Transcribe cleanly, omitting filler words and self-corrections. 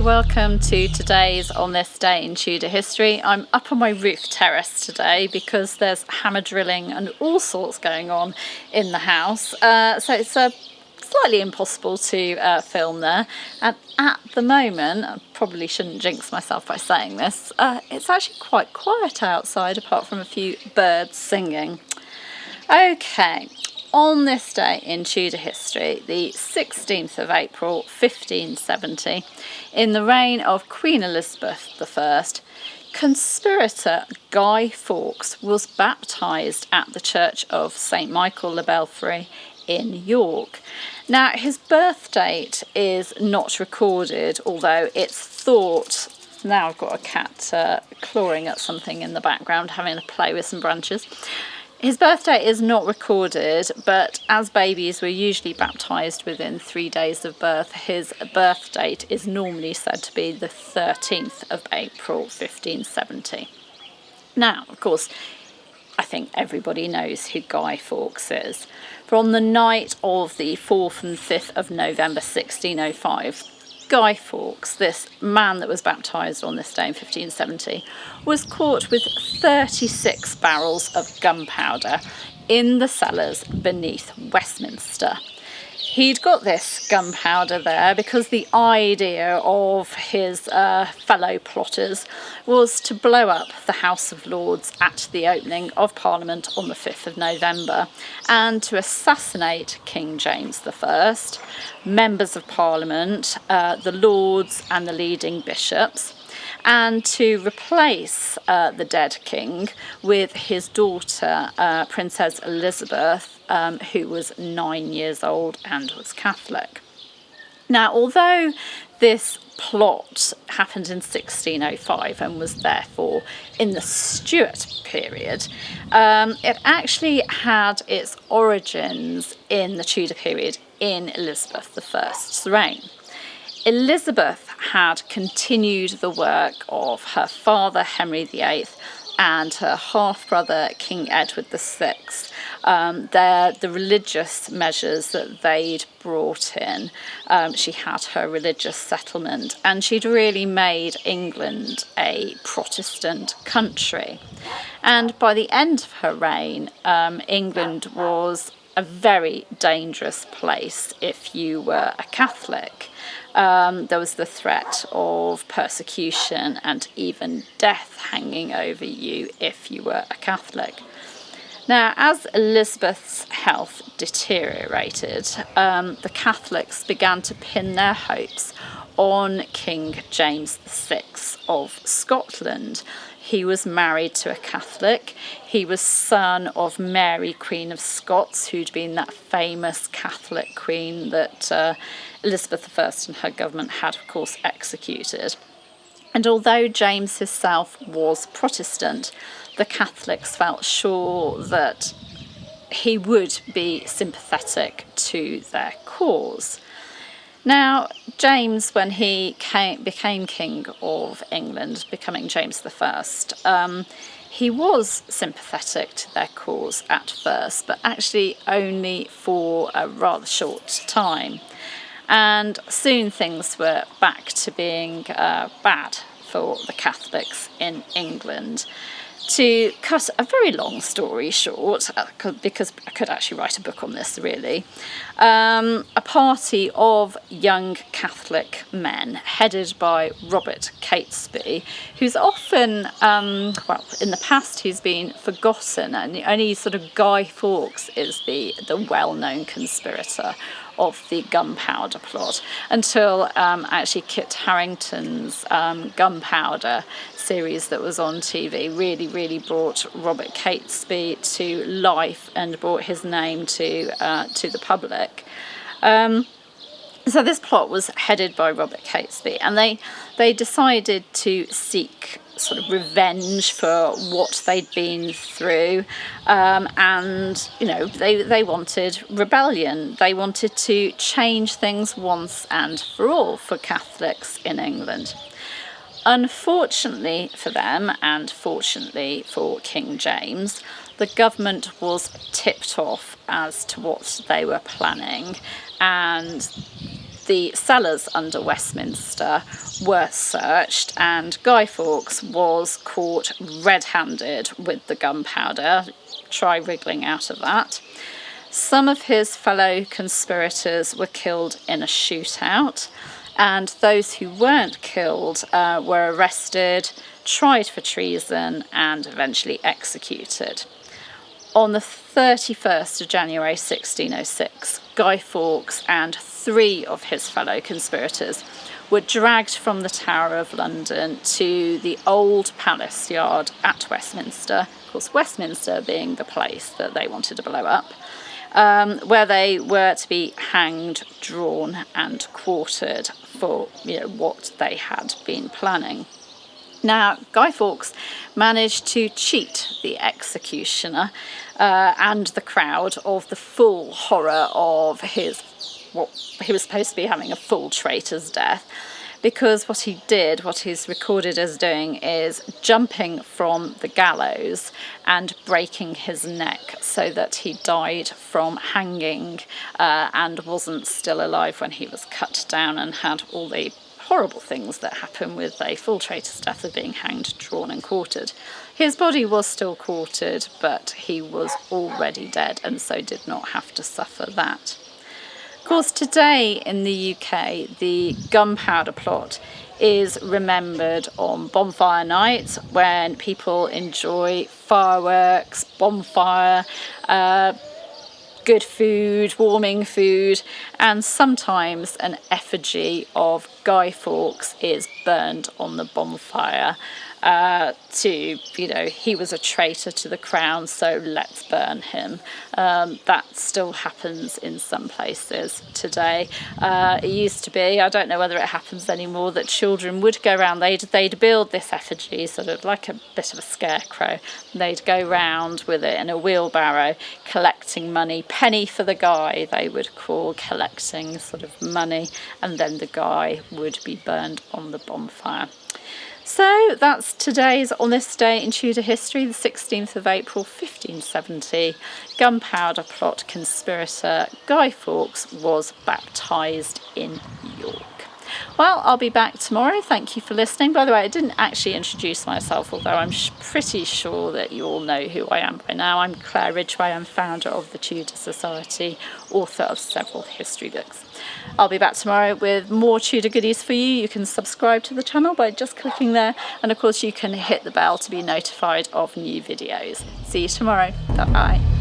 welcome to today's On This Day in Tudor History. I'm up on my roof terrace today because there's hammer drilling and all sorts going on in the house. So it's slightly impossible to film there. And at the moment, I probably shouldn't jinx myself by saying this, it's actually quite quiet outside apart from a few birds singing. Okay. On this day in Tudor history, the 16th of April 1570, in the reign of Queen Elizabeth I, conspirator Guy Fawkes was baptised at the Church of St Michael le Belfrey in York. Now, his birth date is not recorded, although it's thought... Now I've got a cat clawing at something in the background, having a play with some branches. His birth date is not recorded, but as babies were usually baptised within 3 days of birth, his birth date is normally said to be the 13th of April 1570. Now, of course, I think everybody knows who Guy Fawkes is. For on the night of the 4th and 5th of November 1605, Guy Fawkes, this man that was baptised on this day in 1570, was caught with 36 barrels of gunpowder in the cellars beneath Westminster. He'd got this gunpowder there because the idea of his fellow plotters was to blow up the House of Lords at the opening of Parliament on the 5th of November and to assassinate King James I, members of Parliament, the Lords and the leading bishops, and to replace the dead king with his daughter, Princess Elizabeth, who was 9 years old and was Catholic. Now, although this plot happened in 1605 and was therefore in the Stuart period, it actually had its origins in the Tudor period in Elizabeth I's reign. Elizabeth had continued the work of her father Henry VIII and her half-brother King Edward VI. The religious measures that they'd brought in. She had her religious settlement and she'd really made England a Protestant country. And by the end of her reign, England was a very dangerous place if you were a Catholic. There was the threat of persecution and even death hanging over you if you were a Catholic. Now, as Elizabeth's health deteriorated, the Catholics began to pin their hopes on King James VI of Scotland. He was married to a Catholic. He was son of Mary, Queen of Scots, who'd been that famous Catholic queen that Elizabeth I and her government had, of course, executed. And although James himself was Protestant, the Catholics felt sure that he would be sympathetic to their cause. Now, James, when he became King of England, becoming James I, he was sympathetic to their cause at first, but actually only for a rather short time. And soon things were back to being bad for the Catholics in England. To cut a very long story short, because I could actually write a book on this really, a party of young Catholic men headed by Robert Catesby, who's often, in the past he's been forgotten, and only sort of Guy Fawkes is the well-known conspirator of the Gunpowder Plot, until actually Kit Harington's Gunpowder series that was on TV really brought Robert Catesby to life and brought his name to the public. So this plot was headed by Robert Catesby, and they decided to seek sort of revenge for what they'd been through, and they wanted rebellion. They wanted to change things once and for all for Catholics in England. Unfortunately for them, and fortunately for King James, the government was tipped off as to what they were planning, and the cellars under Westminster were searched, and Guy Fawkes was caught red-handed with the gunpowder. Try wriggling out of that. Some of his fellow conspirators were killed in a shootout, and those who weren't killed were arrested, tried for treason, and eventually executed. On the 31st of January 1606, Guy Fawkes and 3 of his fellow conspirators were dragged from the Tower of London to the old palace yard at Westminster, of course Westminster being the place that they wanted to blow up, where they were to be hanged, drawn and quartered for what they had been planning. Now, Guy Fawkes managed to cheat the executioner and the crowd of the full horror of what he was supposed to be having, a full traitor's death, because what he's recorded as doing is jumping from the gallows and breaking his neck so that he died from hanging and wasn't still alive when he was cut down, and had all the horrible things that happen with a full traitor's death of being hanged, drawn and quartered. His body was still quartered, but he was already dead and so did not have to suffer that. Of course, today in the UK, the Gunpowder Plot is remembered on Bonfire Night, when people enjoy fireworks, bonfire, good food, warming food, and sometimes an effigy of Guy Fawkes is burned on the bonfire he was a traitor to the crown, so let's burn him. That still happens in some places today. It used to be, I don't know whether it happens anymore, that children would go around, they'd build this effigy, sort of like a bit of a scarecrow, and they'd go round with it in a wheelbarrow collecting money, penny for the guy they would call, collecting sort of money, and then the guy would be burned on the bonfire. So that's today's On This Day in Tudor History, the 16th of April 1570. Gunpowder Plot conspirator Guy Fawkes was baptised in York. Well, I'll be back tomorrow. Thank you for listening. By the way, I didn't actually introduce myself, although I'm pretty sure that you all know who I am by now. I'm Claire Ridgway. I'm founder of the Tudor Society, author of several history books. I'll be back tomorrow with more Tudor goodies for you. You can subscribe to the channel by just clicking there, and of course you can hit the bell to be notified of new videos. See you tomorrow. Bye bye.